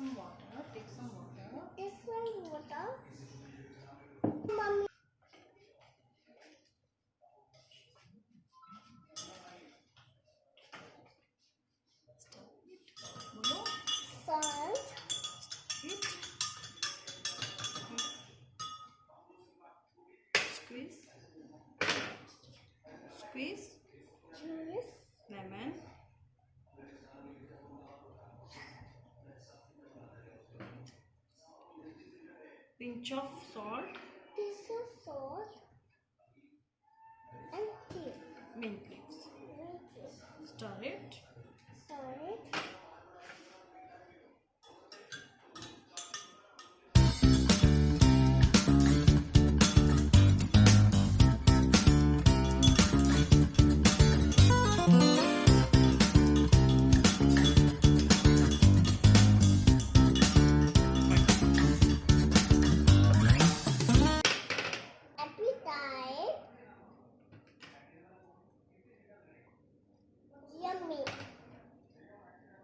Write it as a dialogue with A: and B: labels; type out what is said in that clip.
A: some water. Take some water.
B: This one water. Mommy.
A: Stop it. Bolo.
B: Salt.
A: It. Squeeze. Squeeze.
B: Juice.
A: Lemon. Pinch of salt.
B: Piece of salt. And tea.
A: Mint leaves. Stir it.